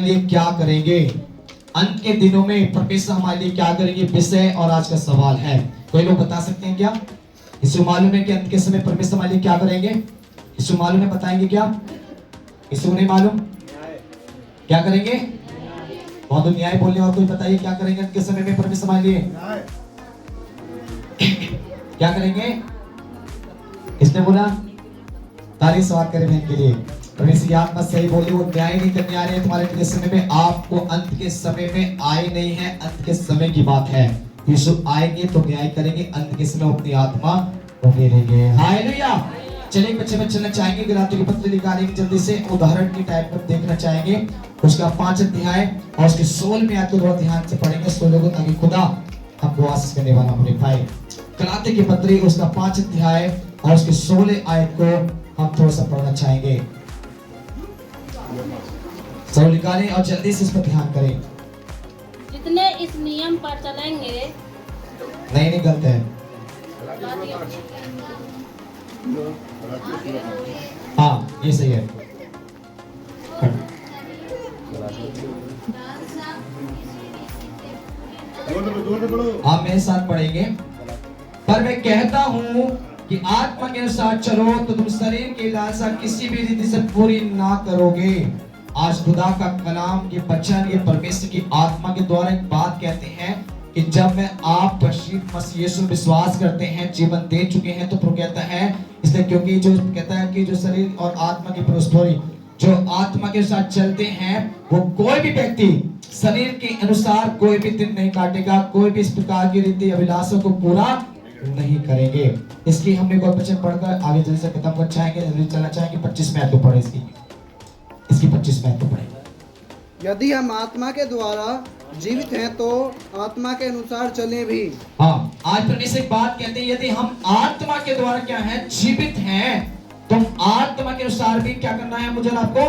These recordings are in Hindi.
लिए क्या करेंगे, अंत के दिनों में परमेश्वर हमारे लिए क्या करेंगे, विषय और आज का सवाल है। कोई लोग बता सकते हैं क्या? यीशु मालूम है कि अंत के समय परमेश्वर हमारे लिए क्या करेंगे? यीशु मालूम है, बताएंगे क्या? यीशु नहीं मालूम क्या करेंगे? बहुत न्याय बोलने, और कोई बताइए क्या करेंगे अंत के समय में परमेश्वर हमारे लिए? क्या करेंगे? किसने बोला? तारीफ सवाल करे बहन के लिए। परमेश्वर की आत्मा सही बोली, वो न्याय नहीं करने आ रहे हैं तुम्हारे के समय में। आपको अंत के समय में आए नहीं है, अंत के समय की बात है। यीशु आएंगे तो न्याय करेंगे, अंत के समय अपनी आत्मा को घेरेंगे। हालेलुया। चलिए बच्चे में चलना चाहेंगे, गलातियों की पत्री निकालेंगे जल्दी से, उदाहरण की टाइप में देखना चाहेंगे। उसका 5 अध्याय और उसके 16 आयत को थोड़ा ध्यान से पढ़ेंगे 16 को, ताकि खुदा हमको आशीष करने वाला बने पाए। गलातियों की पत्री उसका 5 अध्याय और उसके 16 आयत को हम थोड़ा सा पढ़ना चाहेंगे। सब निकालें और जल्दी से इस पर ध्यान करें। जितने इस नियम पर चलेंगे, नहीं गलत है। हाँ ये सही है। आप मेरे साथ पढ़ेंगे। पर मैं कहता हूँ कि आत्मा के अनुसार चलो तो तुम शरीर की लालसा किसी भी रीति से पूरी ना करोगे। आज खुदा का कलाम, ये वचन, ये परमेश्वर की आत्मा के द्वारा एक बात कहते हैं कि जब मैं आप मसीह यीशु विश्वास करते हैं, जीवन दे चुके हैं, तो प्रभु कहता है, इसलिए क्योंकि जो कहता है कि जो शरीर और आत्मा की परस्परी, जो आत्मा के साथ चलते हैं, वो कोई भी व्यक्ति शरीर के अनुसार कोई भी दिन नहीं काटेगा, कोई भी इस प्रकार की रीति अभिलाषों को पूरा नहीं करेंगे। इसकी हम एक और वचन पढ़कर आगे जल्दी से खत्म कर चाहेंगे, जल्दी चलना चाहेंगे। 25 में तो पढ़े इसकी 25 में तो पढ़े। यदि हम आत्मा के द्वारा जीवित हैं तो आत्मा के अनुसार चलें भी। हाँ, आज परमेश्वर एक बात कहते हैं, यदि हम आत्मा के द्वारा क्या है, जीवित हैं, तो आत्मा के अनुसार भी क्या करना है मुझे आपको?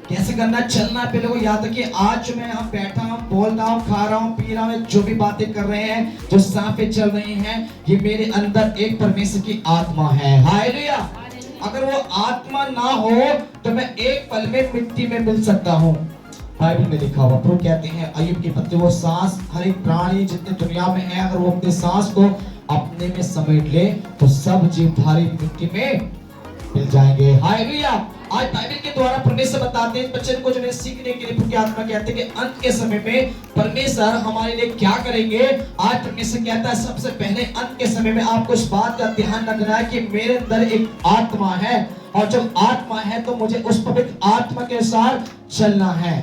कैसे करना? चलना। पहले को याद रखिए, आज मैं हम बैठा हूँ, बोल रहा हूँ, खा रहा हूँ, पी रहा हूँ, जो भी बातें कर रहे हैं, जो सांफे चल रही हैं, ये मेरे अंदर एक परमेश्वर की आत्मा है। हालेलुया। अगर वो आत्मा ना हो तो मैं एक पल में मिट्टी में मिल सकता हूँ। बाइबल में लिखा हुआ, प्रभु कहते हैं अय्यूब की पत्री, वो सांस, हर एक प्राणी जितने दुनिया में है, अगर वो अपने सांस को अपने में समेट ले तो सब जीवधारी मिट्टी में मिल जाएंगे। हालेलुया। आज बाइबल के द्वारा परमेश्वर बताते हैं बच्चों को, जो सीखने के लिए प्रभु की आत्मा कहते हैं कि अंत के समय में परमेश्वर हमारे लिए क्या करेंगे। आज परमेश्वर कहता है सबसे पहले अंत के समय में आपको इस बात का ध्यान रखना है कि मेरे अंदर एक आत्मा है, और जब आत्मा है तो मुझे उस पवित्र आत्मा के अनुसार चलना है।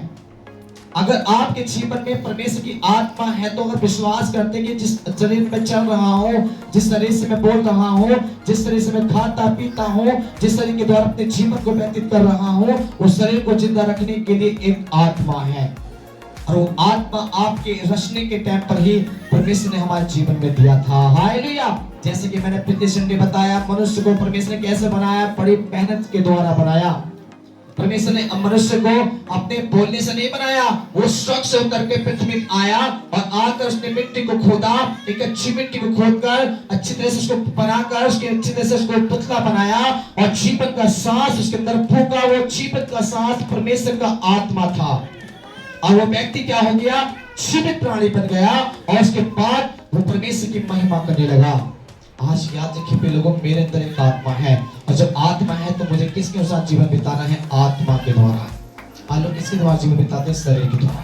अगर आपके जीवन में परमेश्वर की आत्मा है तो अगर विश्वास करते हैं कि जिस शरीर में चल रहा हूँ, जिस शरीर से मैं बोल रहा हूँ, जिस शरीर से मैं खाता पीता हूँ, जिस शरीर के द्वारा अपने जीवन को व्यतीत कर रहा हूँ, उस शरीर को जिंदा रखने के लिए एक आत्मा है, और वो आत्मा आपके रचने के टाइम पर ही परमेश्वर ने हमारे जीवन में दिया था। हालेलुया। जैसे कि मैंने पिछले संडे बताया, मनुष्य को परमेश्वर ने कैसे बनाया? बड़ी मेहनत के द्वारा बनाया। परमेश्वर ने मनुष्य को अपने बोलने से नहीं बनाया, वो स्वच्छ होकर के पृथ्वी में आया और आकर उसने मिट्टी को खोदा, एक अच्छी मिट्टी को खोदकर अच्छी तरह से उसको बनाकर उसके अच्छी तरह से उसको पुतला बनाया और जीवन का सांस उसके अंदर फूंका। वो जीवन का सांस परमेश्वर का आत्मा था, और वो व्यक्ति क्या हो गया? जीवित प्राणी बन गया, और उसके बाद वो परमेश्वर की महिमा करने लगा। आज याद रखिए पे लोगों, मेरे अंदर एक आत्मा है, और जब आत्मा है तो मुझे किसके साथ जीवन बिताना है? आत्मा के द्वारा। आज लोग किसके द्वारा जीवन बिताते हैं? शरीर के द्वारा।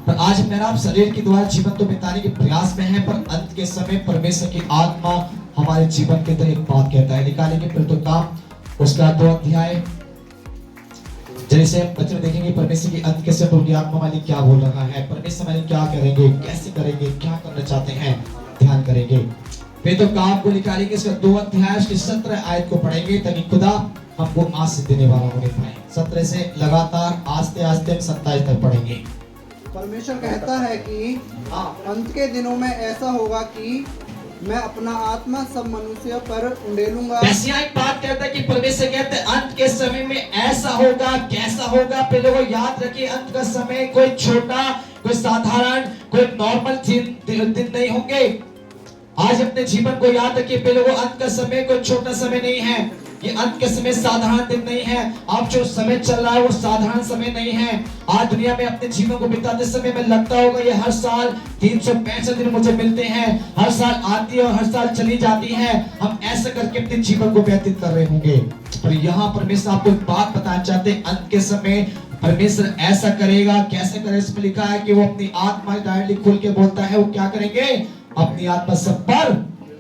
पर आज मेरा आप शरीर के द्वारा जीवन तो बिताने के प्रयास में है, पर अंत के समय परमेश्वर की आत्मा हमारे जीवन के अंदर एक बात कहता है। निकालेंगे फिर तो काम उसका 2 अध्याय, जैसे हम बच्चे देखेंगे परमेश्वर की अंत के समय की आत्मा वाली क्या बोल रहा है, परमेश्वर वाली क्या करेंगे, कैसे करेंगे, क्या करना चाहते हैं, ध्यान करेंगे। फिर तो काम को निकालेंगे, इसका 2 अध्याय उसकी 17 आयत को पढ़ेंगे, ताकि खुदा हमको आशीष देने वाला होने पाए। 17 से लगातार आस्ते आस्ते 27 तक पढ़ेंगे। परमेश्वर कहता है कि अंत के दिनों में ऐसा होगा कि मैं अपना आत्मा सब मनुष्य पर उंडेलूंगा। ऐसी एक बात कहता है कि परमेश्वर कहते हैं अंत के समय में ऐसा होगा, कैसा होगा? पहले वो याद रखिए, अंत का समय कोई छोटा, कोई साधारण, कोई नॉर्मल दिन नहीं होंगे। आज अपने जीवन को याद रखिए, पहले वो अंत का समय कोई छोटा समय नहीं है। ये अंत के समय साधारण दिन नहीं है। आप जो समय चल रहा है वो साधारण समय नहीं है। आज दुनिया में अपने जीवन को बिताते समय में लगता होगा ये हर साल 365 दिन मुझे मिलते हैं, हर साल आती है और हर साल चली जाती है, हम ऐसा करके अपने जीवन को व्यतीत कर रहे होंगे। पर यहाँ परमेश्वर आपको एक बात बताना चाहते हैं, अंत के समय परमेश्वर ऐसा करेगा। कैसे करे? इसमें लिखा है कि वो अपनी आत्मा डायरेक्टली खुल के बोलता है, वो क्या करेंगे? अपनी आत्मा सब पर,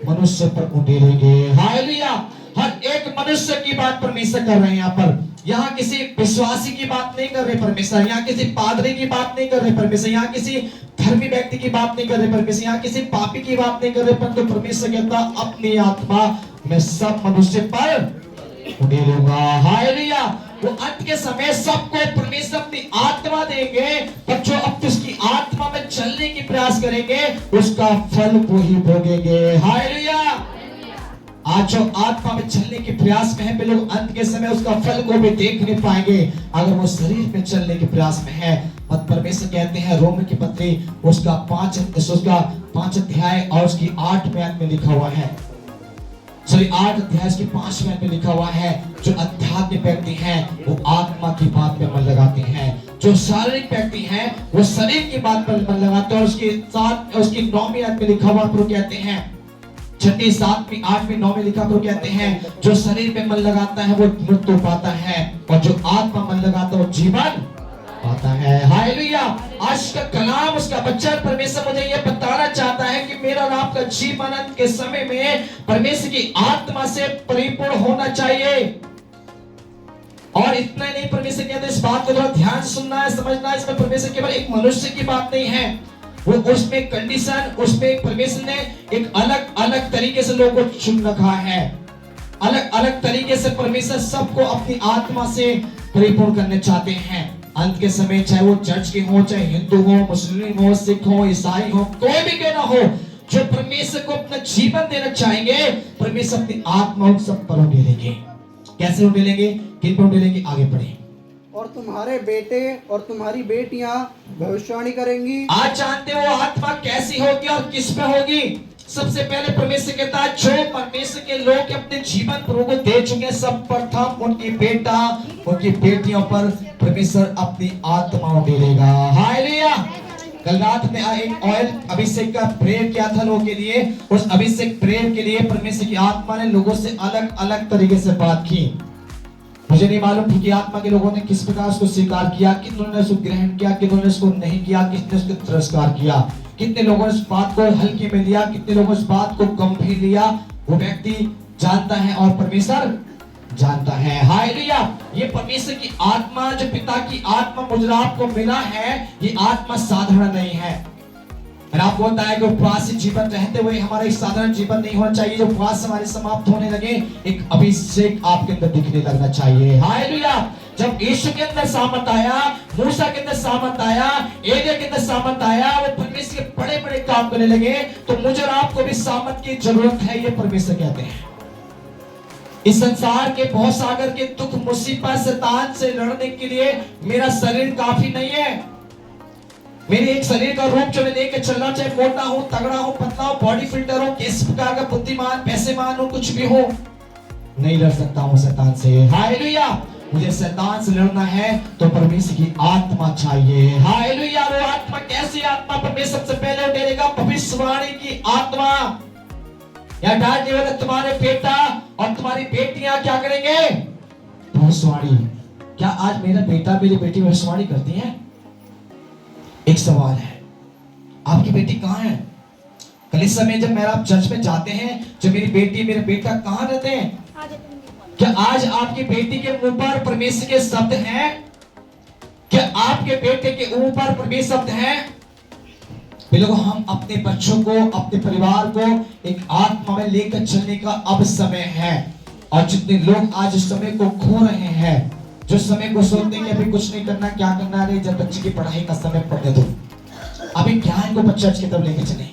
मनुष्य पर उंडेलेंगे। हालेलुया। हर एक मनुष्य की बात परमेश्वर कर रहे हैं। यहाँ पर यहाँ किसी विश्वासी की बात नहीं कर रहे परमेश्वर, यहाँ किसी पादरी की बात नहीं कर रहे परमेश्वर, यहाँ किसी धर्मी व्यक्ति की बात नहीं कर रहे परमेश्वर, यहाँ किसी पापी की बात नहीं कर रहे, परंतु परमेश्वर कहता अपनी आत्मा मैं सब मनुष्य पर उंडेलूंगा। हालेलुया। वो अंत के समय सबको परमेश्वर अपनी आत्मा देंगे, पर जो अब उसकी आत्मा में चलने की प्रयास करेंगे उसका फल वो ही भोगेंगे। हालेलुया। आज जो आत्मा में चलने के प्रयास में है, वे लोग अंत के समय उसका फल को भी देख नहीं पाएंगे अगर वो शरीर में चलने के प्रयास में है। मत परमेश्वर कहते हैं रोम की पत्री उसका 5 अध्याय और उसकी 8 में लिखा हुआ है, 8 अध्याय की 5 में लिखा हुआ है, जो आध्यात्मिक व्यक्ति हैं वो आत्मा की बात में मन लगाते हैं, जो शारीरिक व्यक्ति हैं वो शरीर की बात पर मन लगाते हैं। और उसके साथ उसकी 9वीं में लिखा हुआ प्रभु कहते हैं, 6वीं 7वीं 8वीं 9वीं लिखा प्रभु कहते हैं जो शरीर पे मन लगाता है वो मृत्यु पाता है और जो आत्मा मन लगाता है वो जीवन पाता है। हालेलुया। आज का कलाम उसका बच्चा परमेश्वर मुझे ये बताना चाहता है कि मेरा और आपका जीवन अंत के समय में परमेश्वर की आत्मा से परिपूर्ण होना चाहिए। और इतना ही नहीं, परमेश्वर कहते हैं इस बात को थोड़ा ध्यान से सुनना है, समझना है। इसमें परमेश्वर केवल एक मनुष्य की बात नहीं है, वो उसमें कंडीशन, उसमें परमेश्वर ने एक अलग अलग तरीके से लोगों को चुन रखा है। अलग अलग तरीके से परमेश्वर सबको अपनी आत्मा से परिपूर्ण करना चाहते हैं। अंत के समय चाहे वो चर्च के हो, चाहे हिंदू हो, मुस्लिम हो, सिख हो, ईसाई हो, कोई भी क्यों ना हो, जो परमेश्वर को अपना जीवन देना चाहेंगे परमेश्वर अपनी आत्मा सब पर उंडेलेंगे। कैसे उंडेलेंगे? किन पर उंडेलेंगे? आगे बढ़े। और तुम्हारे बेटे और तुम्हारी बेटियां भविष्यवाणी करेंगी। आज जानते हो आत्मा कैसी होगी और किस पे होगी? सबसे पहले परमेश्वर कहता है जो परमेश्वर के लोग अपने जीवन प्रभु को दे चुके हैं, सब प्रथम उनकी बेटा उनकी बेटियों पर परमेश्वर अपनी आत्मा उंडेलेगा। हालेलुया। कल रात में एक ऑयल अभिषेक का प्रेयर किया था लोगों के लिए। उस अभिषेक प्रेयर के लिए परमेश्वर की आत्मा ने लोगों से अलग अलग तरीके से बात की। मुझे नहीं मालूम कि आत्मा के लोगों ने किस प्रकार उसको स्वीकार किया, कितनों ने उसको ग्रहण किया, कितनों ने उसको नहीं किया, कितने उसको तिरस्कार किया, कितने लोगों ने इस बात को हल्के में लिया, कितने लोगों ने इस बात को गंभीर लिया, वो व्यक्ति जानता है और परमेश्वर जानता है। हालेलुया। ये परमेश्वर की आत्मा, जो पिता की आत्मा मुझे आपको मिला है, ये आत्मा साधारण नहीं है। मैंने आपको बताया कि उपवास जीवन रहते हुए हमारा एक साधारण जीवन नहीं होना चाहिए। जो उपवास हमारे समाप्त होने लगे एक अभिषेक आपके अंदर दिखने लगना चाहिए। हालेलुया। जब यीशु के अंदर सामर्थ आया, मूसा के अंदर सामर्थ आया, एलिया के अंदर सामर्थ आया, वो परमेश्वर के बड़े बड़े काम करने लगे, तो मुझे और आपको भी सामर्थ की जरूरत है, ये परमेश्वर कहते हैं। इस संसार के बहुत सागर के दुख मुसीबत शैतान से लड़ने के लिए मेरा शरीर काफी नहीं है। मेरे एक शरीर का रूप जो मैं लेकर चल रहा, चाहे मोटा हो, तगड़ा हो, पतला हो, बॉडी फिल्टर हो, किस प्रकार का बुद्धिमान, पैसेमान हो, कुछ भी हो, नहीं लड़ सकता हूं शैतान से। हालेलुया। मुझे शैतान से लड़ना है तो परमेश्वर की आत्मा चाहिए। हालेलुया। वो आत्मा कैसी आत्मा? परमेश्वर सबसे पहले उठेगा भविष्यवाणी की आत्मा। या डाल देगा तुम्हारे बेटा और तुम्हारी बेटियां क्या करेंगे? भविष्यवाणी। क्या आज मेरा बेटा मेरी बेटी भविष्यवाणी करती है? एक सवाल है, आपकी बेटी कहाँ है? कल इस समय जब मेरा आप चर्च में जाते हैं, जो मेरी बेटी मेरे बेटा कहाँ रहते हैं? क्या आज आपकी बेटी के मुंह पर परमेश्वर के शब्द हैं? क्या आपके बेटे के ऊपर परमेश्वर शब्द हैं? लोगों, हम अपने बच्चों को, अपने परिवार को एक आत्मा में लेकर चलने का अब समय है। और जितने लोग आज इस समय को खो रहे हैं, जो समय को सोचते हैं कि अभी कुछ नहीं करना, क्या करना है, जब बच्चे की पढ़ाई का समय पढ़ने दो, अभी क्या इनको बच्चा की तरफ लेके चले,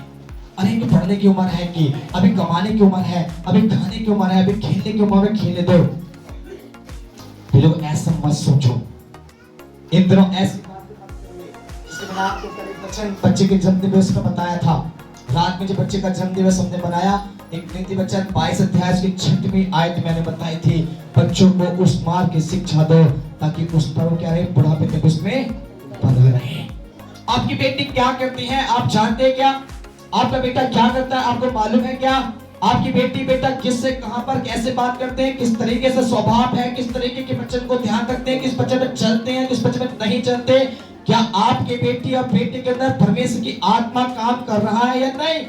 अरे इनको पढ़ने की उम्र है, कि अभी कमाने की उम्र है, अभी खाने की उम्र है, अभी खेलने की उम्र है, खेलने दो। ये लोग ऐसा मत सोचो। इन दिनों ऐसी मैंने आपको बच्चे के जन्म दिवस में बताया था। रात में जब बच्चे का जन्म दिवस हमने बनाया एक नीति वचन 22 अध्याय की 6वीं आयत मैंने बताई थी, बच्चों को उस मार्ग की शिक्षा दो ताकि उस पर वो क्या रहे, बुढ़ापे तक उसमें बना रहे। आपकी बेटी क्या करती है आप जानते हैं क्या? आपका बेटा क्या करता है आपको मालूम है क्या? आपकी बेटी बेटा किससे कहां पर कैसे बात करते हैं, किस तरीके से स्वभाव है, किस तरीके के वचन को ध्यान रखते हैं, किस वचन में चलते हैं, किस वचन में नहीं चलते? क्या आपके बेटी और बेटे के अंदर परमेश्वर की आत्मा काम कर रहा है या नहीं?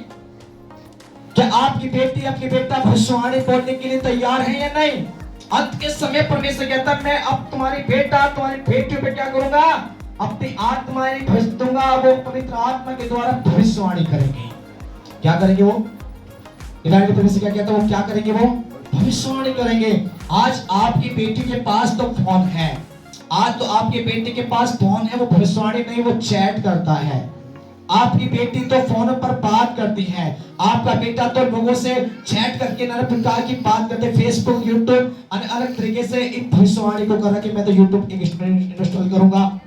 क्या आपकी बेटी आपके बेटा भविष्यवाणी बोलने के लिए तैयार है या नहीं? अंत के समय परमेश्वर कहता है मैं अब तुम्हारी बेटा तुम्हारी बेटियों पे क्या करूंगा, अपनी आत्मा भेज दूंगा, वो पवित्र आत्मा के द्वारा भविष्यवाणी करेंगे। क्या करेंगे वो? इधर परमेश्वर क्या कहता है, वो क्या करेंगे? वो भविष्यवाणी करेंगे। आज आपकी बेटी के पास तो फोन है, आज तो आपके बेटे के पास फोन है, वो भविष्यवाणी नहीं वो चैट करता है। आपकी बेटी तो फोन पर बात करती है, आपका बेटा तो लोगों से चैट करके नाना प्रकार की बात करते, फेसबुक यूट्यूब अलग अलग तरीके से इन भविष्यवाणी को कर रहा कि मैं तो यूट्यूब इंस्टॉल करूंगा,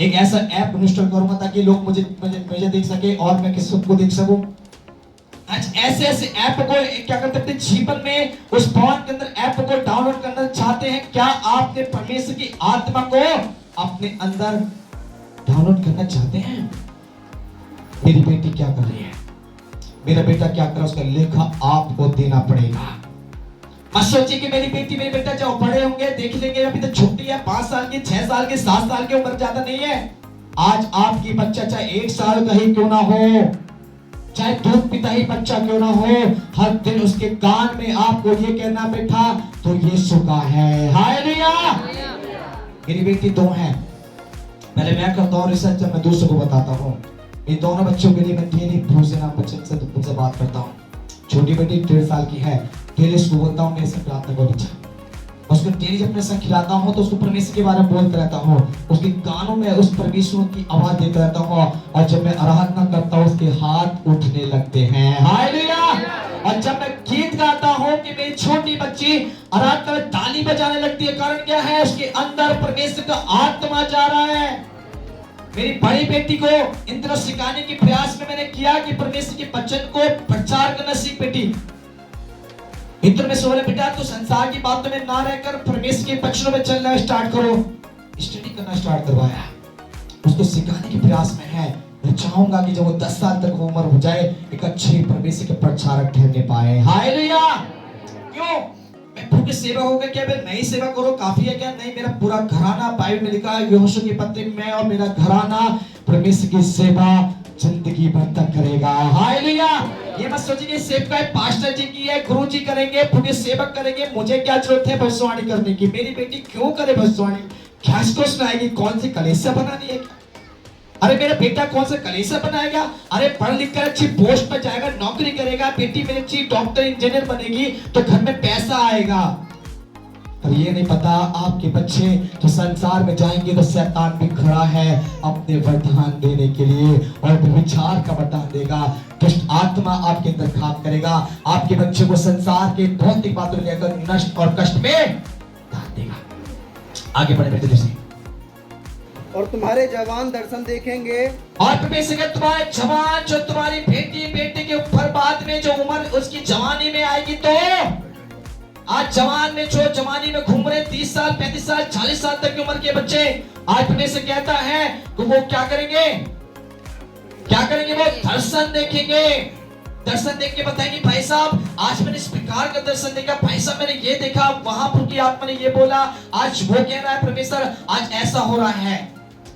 एक ऐसा ऐप इंस्टॉल करूंगा ताकि लोग मुझे देख सके और मैं किसी को देख सकूं। आज ऐसे ऐसे ऐप को क्या करते हैं जीवन में, उस फोन के अंदर ऐप को डाउनलोड करना चाहते हैं। क्या आपने परमेश्वर की आत्मा को अपने अंदर डाउनलोड करना चाहते हैं? मेरी बेटी क्या कर रही है, मेरा बेटा क्या कर रहा है, उसका लेखा आपको देना पड़ेगा। मत सोचिए कि मेरी बेटी मेरे बेटा जब बड़े होंगे देख लेंगे, अभी तो छोटी है, 5 साल की 6 साल की 7 साल की उम्र ज्यादा नहीं है। आज आपकी बच्चा चाहे 1 साल का ही क्यों ना हो, चाहे दूध पिता ही बच्चा क्यों ना हो, हर दिन उसके कान में आपको ये कहना बेटा तो यीशु का है। हालेलुया। मेरी बेटी 2 है, पहले मैं करता हूँ रिसर्च, जब मैं दूसरों को बताता हूँ। इन दोनों बच्चों के लिए मैं डेली भरोसे नाम बच्चे से तुमसे बात करता हूँ। छोटी बेटी 1.5 साल की है, डेली उसको बोलता हूँ मेरे से प्रार्थना करो बच्चा, उसको डेली जब मैं खिलाता हूँ तो उसको परमेश्वर के बारे में बोलता रहता हूँ, उसके कानों में उस परमेश्वर की आवाज देता रहता हूँ, और जब मैं आराधना करता हूँ उसके हाथ उठने लगते हैं। हालेलुया। और जब मैं गीत गाता हूँ कि मेरी छोटी बच्ची आराधना में ताली बजाने लगती है, कारण क्या है, उसके अंदर परमेश्वर का आत्मा जा रहा है। मेरी बड़ी बेटी को इन दिनों सिखाने के प्रयास में मैंने किया कि परमेश्वर के वचन को प्रचार करना सीख बेटी। मित्र में बोले बेटा तू संसार की बातों में ना रहकर परमेश्वर के वचनों में चलना स्टार्ट करो, स्टडी करना स्टार्ट करवाया, उसको सिखाने के प्रयास में है। मैं चाहूंगा कि जब वो 10 साल तक वो उम्र हो जाए एक अच्छे परमेश्वर के प्रचारक ठहरने पाए। हालेलुया। क्यों? मैं भूखे सेवा हो गया क्या, मैं नई सेवा करो काफी है क्या? नहीं, मेरा पूरा घराना, बाइबल में लिखा है यहोशू की पत्री में, और मेरा घराना परमेश्वर की सेवा जिंदगी भर तक करेगा। हालेलुया। ये मत सोचिए कि सेवका पास्टर जी की है, गुरु जी करेंगे, पूरे सेवक करेंगे, मुझे क्या जरूरत है भविष्यवाणी करने की? मेरी बेटी क्यों करे भविष्यवाणी? क्या इसको सुनाएगी? कौन सी कलीसिया बनानी है? अरे मेरा बेटा कौन सा कलीसिया बनाएगा? अरे पढ़ लिख कर अच्छी पोस्ट पर जाएगा, नौकरी करेगा, बेटी मेरी अच्छी डॉक्टर इंजीनियर बनेगी तो घर में पैसा आएगा। पर ये नहीं पता आपके बच्चे जो संसार में जाएंगे तो शैतान भी खड़ा है अपने वरदान देने के लिए, और विचार का वरदान देगा, दुष्ट आत्मा आपके अंदर काम करेगा, आपके बच्चे को संसार के भौतिक बातों में लेकर नष्ट और कष्ट में डाल देगा। आगे बढ़े बेटे जैसे, और तुम्हारे जवान दर्शन देखेंगे, और परमेश्वर के तुम्हारे जवान जो तुम्हारी बेटी बेटे के ऊपर बाद में जो उम्र उसकी जवानी में आएगी, तो आज जवान में जो जवानी में घूम रहे 30 साल 35 साल 40 साल तक की उम्र के बच्चे, आज परमेश्वर कहता है कि वो क्या करेंगे? क्या करेंगे? वो दर्शन देखेंगे। दर्शन देख के बताएंगे भाई साहब आज मैंने इस प्रकार का दर्शन देखा, भाई साहब मैंने ये देखा, वहां पर की आत्मा ने ये बोला, आज वो कह रहा है परमेश्वर आज ऐसा हो रहा है।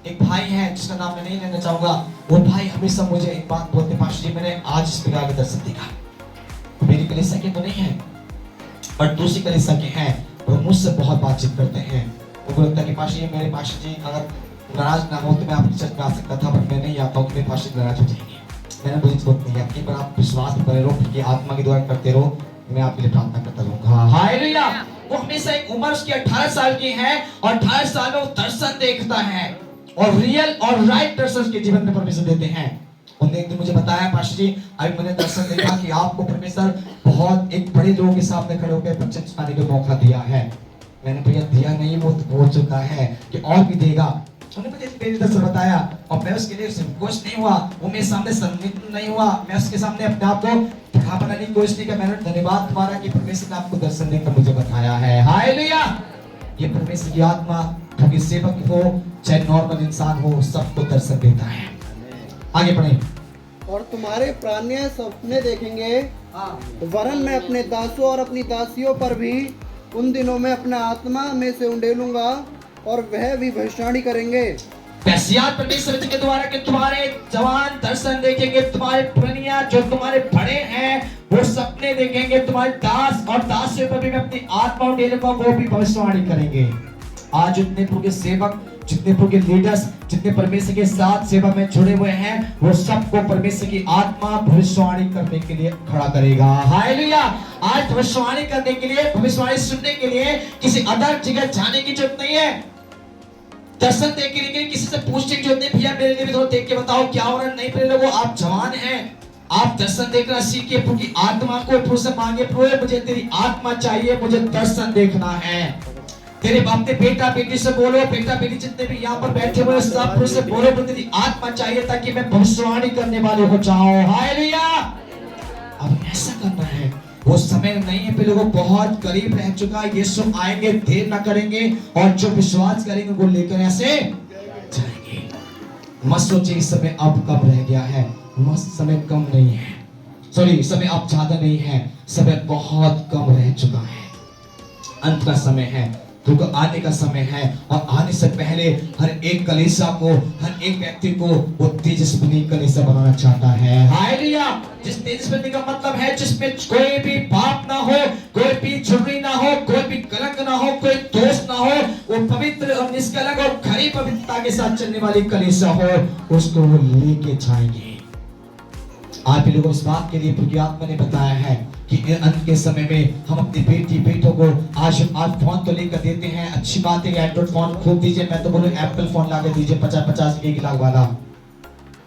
एक भाई है जिसका नाम मैं नहीं लेना चाहूंगा, वो भाई हमेशा मुझे एक बात बोलते, पास्टर जी मैंने आज इस प्रकार का दर्शन देखा। मेरी कलीसिया के तो नहीं है और दूसरी कलीसिया के हैं, वो मुझसे बहुत बातचीत करते हैं। उनको लगता है कि पास्टर जी मेरे पास्टर जी अगर नाराज ना हो तो मैं आपकी चर्च में आ सकता था, बट मैं नहीं आता हूँ कि मेरे पास्टर नाराज हो जाएंगे। मैंने मुझे जरूरत नहीं है, पर आप विश्वास बने रहो, कि आत्मा के द्वारा करते रहो, मैं आपके लिए प्रार्थना करता रहूंगा। हालेलुया। वो हमेशा एक उम्र उसकी 18 साल की है और 18 साल में वो दर्शन देखता है, और रियल और राइट दर्शन उसके जीवन में परमेश्वर देते हैं। उन्होंने एक दिन मुझे बताया पास्टर जी अभी मैंने दर्शन देखा कि आपको परमेश्वर बहुत एक बड़े लोगों के सामने खड़े होकर वचन सुनाने का मौका दिया है। मैंने भैया दिया नहीं, वो तो बोल चुका है कि और भी देगा। उन्होंने मुझे मेरे दर्शन बताया और मैं उसके लिए संकोच नहीं हुआ, वो मेरे सामने सम्मिलित नहीं हुआ, मैं उसके सामने अपने आप को बढ़ा बनाने की कोशिश नहीं किया। मैंने धन्यवाद तुम्हारा कि परमेश्वर ने आपको दर्शन देकर मुझे बताया है। हालेलुया। ये परमेश्वर की आत्मा क्योंकि सेवक हो चाहे नॉर्मल इंसान हो सबको दर्शन देता है। आगे बढ़े। और तुम्हारे प्राण्य सपने देखेंगे, वरन मैं अपने दासों और अपनी दासियों पर भी उन दिनों में अपना आत्मा में से उंडेलूंगा और वह भी भविष्यवाणी करेंगे। पैसियात परमेश्वर के द्वारा कि तुम्हारे जवान दर्शन देखेंगे, तुम्हारे प्रणिया जो तुम्हारे बड़े हैं वो सपने देखेंगे, तुम्हारे दास और दासियों पर भी मैं अपनी आत्मा उंडेलूंगा, वो भी भविष्यवाणी करेंगे। आज जितने प्रभु के सेवक, जितने प्रभु के लीडर्स, जितने परमेश्वर के साथ सेवा में जुड़े हुए हैं, वो सबको परमेश्वर की आत्मा भविष्यवाणी करने के लिए खड़ा करेगा। हालेलुया। आज भविष्यवाणी करने के लिए, भविष्यवाणी सुनने के लिए किसी अदर जगह जाने की जरूरत नहीं है। दर्शन देखने के लिए किसी से पूछने की जरूरत नहीं, भैया मेरे लिए भी थोड़ा देख के बताओ क्या हो रहा है। नहीं प्रिय लोगों, आप जवान हैं, आप दर्शन देखना सीखिए। प्रभु की आत्मा को प्रभु से मांगे, प्रभु मुझे तेरी आत्मा चाहिए, मुझे दर्शन देखना है। तेरे अपने बेटा बेटी से बोलो, बेटा बेटी जितने भी यहाँ पर बैठे हुए सब प्रभु से बोलो, मुझे तेरी आत्मा चाहिए ताकि मैं भविष्यवाणी करने वाले हो जाऊं। हालेलुया। अब ऐसा करना है, वो समय नहीं है प्रिय लोगों, बहुत करीब रह चुका है। यीशु आएंगे, देर ना करेंगे और जो विश्वास करेंगे वो लेकर ऐसे जाएंगे। मत सोचिए इस समय अब कम रह गया है, मत समय कम नहीं है, सॉरी समय अब ज्यादा नहीं है, समय बहुत कम रह चुका है। अंत का समय है, क्योंकि आने का समय है और आने से पहले हर एक कलीसिया को, हर एक व्यक्ति को वो तेजस्वी कलीसिया बनाना चाहता है। हालेलुया। जिस तेजस्वी का मतलब है जिसमें कोई भी पाप ना हो, कोई भी चुगली ना हो, कोई भी कलंक ना हो, कोई दोष ना हो, वो पवित्र और निष्कलंक और खरी पवित्रता के साथ चलने वाली कलीसिया हो, उसको वो लेके जाएंगे। आप लोगों इस बात के लिए प्रभु आत्मा ने बताया है कि अंत के समय में हम अपनी बेटी बेटों को आज फोन तो लेकर देते हैं, अच्छी बात है, एंड्रॉइड फोन खूब दीजिए। मैं तो बोलूं एप्पल फोन लाकर दीजिए 50-50 एक लाख वाला,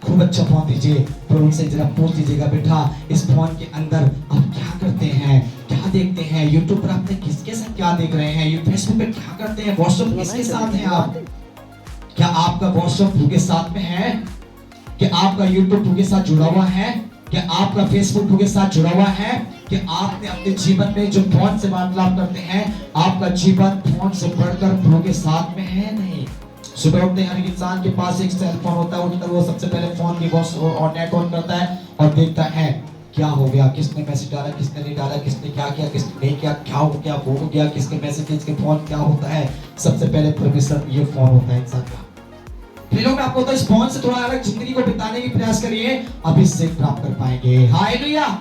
खूब अच्छा फोन दीजिए। फिर उनसे जरा पूछ दीजिएगा, बेटा इस फोन के अंदर आप क्या करते हैं, क्या देखते हैं, यूट्यूब पर आपने किसके साथ क्या देख रहे हैं, फेसबुक पे क्या करते हैं, व्हाट्सएप किसके साथ है आप, क्या आपका व्हाट्सएप प्रभु के साथ में है, क्या आपका यूट्यूब प्रभु के साथ जुड़ा हुआ है, क्या आपका फेसबुक प्रभु के साथ जुड़ा हुआ है, कि आपने अपने जीवन में जो फोन से वार्तालाप करते हैं, आपका जीवन फोन से बढ़कर प्रभु के साथ में है नहीं। सुबह उठते हर इंसान के पास एक सेल फोन होता है, उठकर वो सबसे पहले फोन की बॉक्स और नेट ऑन करता है और देखता है क्या हो गया, किसने मैसेज डाला, किसने नहीं डाला, किसने क्या किया, किसने नहीं किया, क्या हो गया, वो हो गया, किसके मैसेज, किसके फोन क्या होता है। सबसे पहले परमेश्वर ये फोन होता है इंसान का। फिर लोग आपको तो इस फोन से थोड़ा अलग जिंदगी को बिताने की प्रयास करिए, अभी से प्राप्त कर पाएंगे। हालेलुया।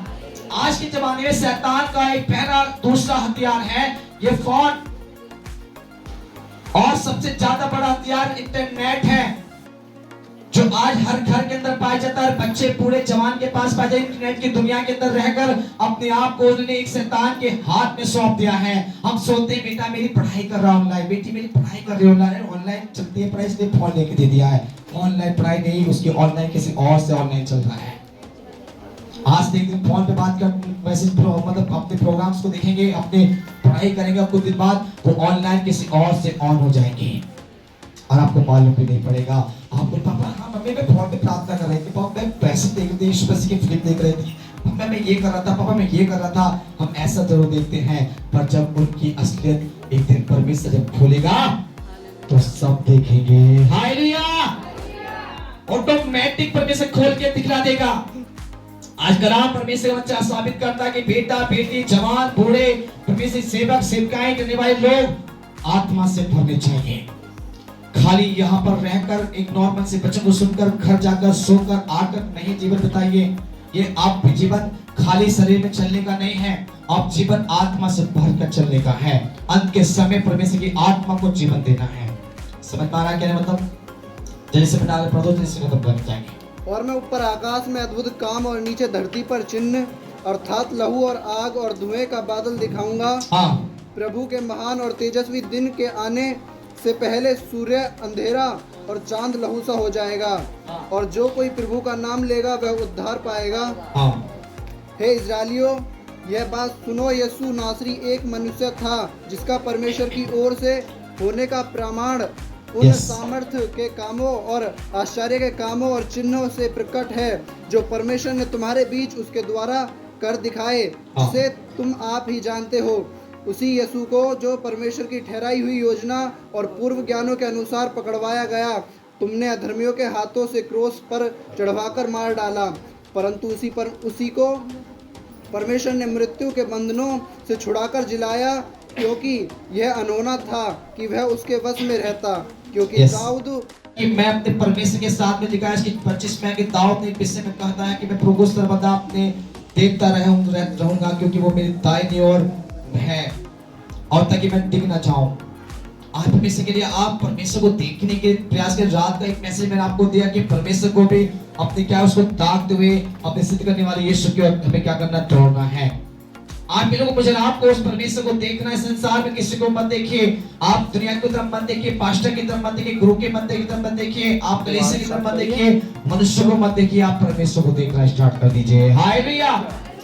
आज के जमाने में शैतान का एक पहला दूसरा हथियार है ये फोन, और सबसे ज्यादा बड़ा हथियार इंटरनेट है, जो आज हर घर के अंदर पाया जाता है। बच्चे पूरे जवान के पास पाया जाता है। इंटरनेट की दुनिया के अंदर रहकर अपने आप को उन्होंने एक शैतान के हाथ में सौंप दिया है। हम सोचते हैं बेटा मेरी पढ़ाई कर रहा ऑनलाइन, बेटी मेरी पढ़ाई कर रही ऑनलाइन चलती है पढ़ाई, इसलिए फोन लेके दे दिया है। ऑनलाइन पढ़ाई नहीं, उसकी ऑनलाइन किसी और से ऑनलाइन चल रहा है। आज एक दिन फोन पे बात कर मैसेज मतलब अपने प्रोग्राम्स को देखेंगे, अपने पढ़ाई करेंगे, कुछ दिन बाद वो ऑनलाइन किसी और से ऑन हो जाएंगे और आपको मालूम भी नहीं पड़ेगा। आप बोल पापा हाँ मम्मी मैं फोन पे प्रार्थना कर रही थी, पापा मैं पैसे देख रही थी, ईश्वर की फिल्म देख रही थी, पापा मैं ये कर रहा था, पापा मैं ये कर रहा था। हम ऐसा जरूर देखते हैं, पर जब उनकी असलियत एक दिन परमेश्वर जब खोलेगा तो सब देखेंगे। हालेलुया। ऑटोमेटिक परमेश्वर खोल के दिखला देगा। आज कलाम परमेश्वर बच्चा साबित करता है कि बेटा बेटी जवान बूढ़े परमेश्वर सेवक सेवकाएं करने वाले लोग आत्मा से भरने चाहिए। खाली यहाँ पर रहकर एक नॉर्मल से बच्चों को सुनकर घर जाकर सोकर आकर नहीं जीवन बिताइए। ये आप जीवन खाली शरीर में चलने का नहीं है, आप जीवन आत्मा से भरकर चलने का है। अंत के समय परमेश्वर की आत्मा को जीवन देना है। समझ पा रहा है क्या मतलब? जैसे बना ले पढ़ो जैसे खत्म बन जाएंगे। और मैं ऊपर आकाश में अद्भुत काम और नीचे धरती पर चिन्ह अर्थात लहू और आग और धुएं का बादल दिखाऊंगा। प्रभु के महान और तेजस्वी दिन के आने से पहले सूर्य अंधेरा और चांद लहू सा हो जाएगा, और जो कोई प्रभु का नाम लेगा वह उद्धार पाएगा। हे इस्राएलियों, यह बात सुनो, यीशु नासरी एक मनुष्य था जिसका परमेश्वर की ओर से होने का प्रमाण उन सामर्थ्य के कामों और आश्चर्य के कामों और चिन्हों से प्रकट है जो परमेश्वर ने तुम्हारे बीच उसके द्वारा कर दिखाए, जिसे तुम आप ही जानते हो, उसी यीशु को जो परमेश्वर की ठहराई हुई योजना और पूर्व ज्ञानों के अनुसार पकड़वाया गया, तुमने अधर्मियों के हाथों से क्रूस पर चढ़वाकर मार डाला, परंतु उसी को परमेश्वर ने मृत्यु के बंधनों से छुड़ाकर जिलाया, क्योंकि यह अनहोना था कि वह उसके वश में रहता। क्योंकि दाऊद कि मैं अपने परमेश्वर के साथ में लिखा है इसकी 25 में कि दाऊद ने विषय में कहता है कि मैं प्रभु सर्वदा अपने देखता रहूंगा, क्योंकि वो मेरी दाहिनी ओर है और ताकि मैं डिग ना जाऊं। आज परमेश्वर के लिए आप परमेश्वर को देखने के प्रयास के रात का एक मैसेज मैंने आपको दिया कि परमेश्वर को भी अपने क्या उसको ताकते हुए अपने सिद्ध करने वाले यीशु की ओर हमें क्या करना, दौड़ना है। आप लोगों को मुझे आपको उस परमेश्वर को देखना है। संसार में किसी को मत देखिए, आप दुनिया की तरफ मत देखिए, पास्टर की तरफ मत देखिए, गुरु के मत की तरफ मत देखिए, आप कलीसिया की तरफ मत देखिए, मनुष्य को मत देखिए, आप परमेश्वर को देखना स्टार्ट कर दीजिए। हालेलुया।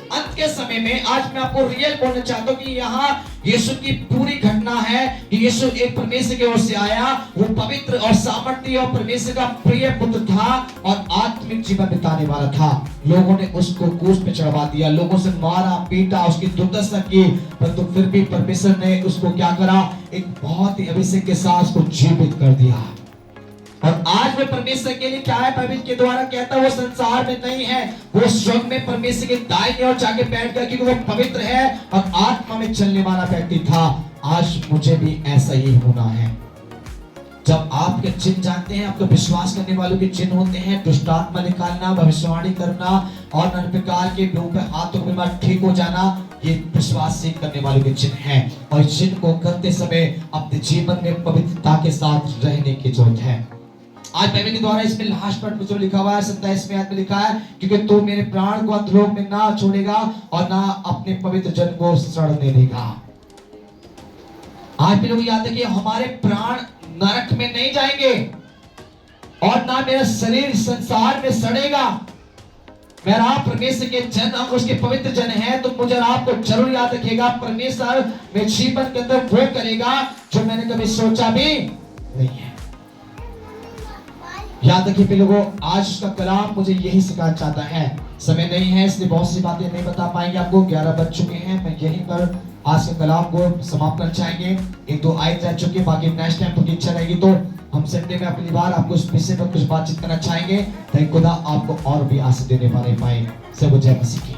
अंत के समय में आज मैं आपको रियल बोलना चाहता हूँ कि यहाँ यीशु की पूरी घटना है कि यीशु एक परमेश्वर की ओर से आया, वो पवित्र और सामर्थ्य और परमेश्वर का प्रिय पुत्र था और आत्मिक जीवन बिताने वाला था। लोगों ने उसको क्रूस पे चढ़वा दिया, लोगों से मारा पीटा, उसकी दुर्दशा की, परंतु फिर भी परमेश्वर ने उसको क्या करा, एक बहुत ही अभिषेक के साथ उसको जीवित कर दिया। और आज में परमेश्वर के लिए क्या है, परमेश्वर के द्वारा कहता है वो संसार में नहीं है, वो स्वर्ग में परमेश्वर के दाहिने ओर जाके बैठ गया, क्योंकि वो पवित्र है और आत्मा में चलने वाला व्यक्ति था। आज मुझे भी ऐसा ही होना है। जब आपके चिन्ह जानते हैं, आपको विश्वास करने वालों के चिन्ह होते हैं, दुष्ट आत्मा निकालना, भविष्यवाणी करना और अन्य प्रकार के रूप में हाथों के बीमार ठीक हो जाना, ये विश्वास से करने वालों के चिन्ह हैं। और इस चिन्ह को करते समय अपने जीवन में पवित्रता के साथ रहने की जरूरत है। आज बाइबल के द्वारा इसमें लास्ट पार्ट में जो लिखा हुआ है 27वें आयत में लिखा है, क्योंकि तू मेरे प्राण को अधोलोक में ना छोड़ेगा और ना अपने पवित्र जन को सड़ने देगा। आज भी लोग याद है कि हमारे प्राण नरक में नहीं जाएंगे और ना मेरा शरीर संसार में सड़ेगा। मेरा परमेश्वर के जन, हम उसके पवित्र जन हैं, तो मुझे आपको जरूर याद रखिएगा, परमेश्वर मेरे जीवन के अंदर वो करेगा जो मैंने कभी सोचा भी नहीं है। याद रखिए लोगों, आज का कलाम मुझे यही सिखाना चाहता है। समय नहीं है इसलिए बहुत सी बातें नहीं बता पाएंगे आपको, 11 बज चुके हैं। मैं यहीं पर आज के कलाम को समाप्त करना चाहेंगे। 1-2 आयत रह चुके, बाकी नेक्स्ट टाइम तो इच्छा रहेगी तो हम संडे में अपनी बार आपको इस विषय पर कुछ बातचीत करना चाहेंगे, ताकि खुदा आपको और भी आशीष देने वाले पाए। सब जय मसीह की।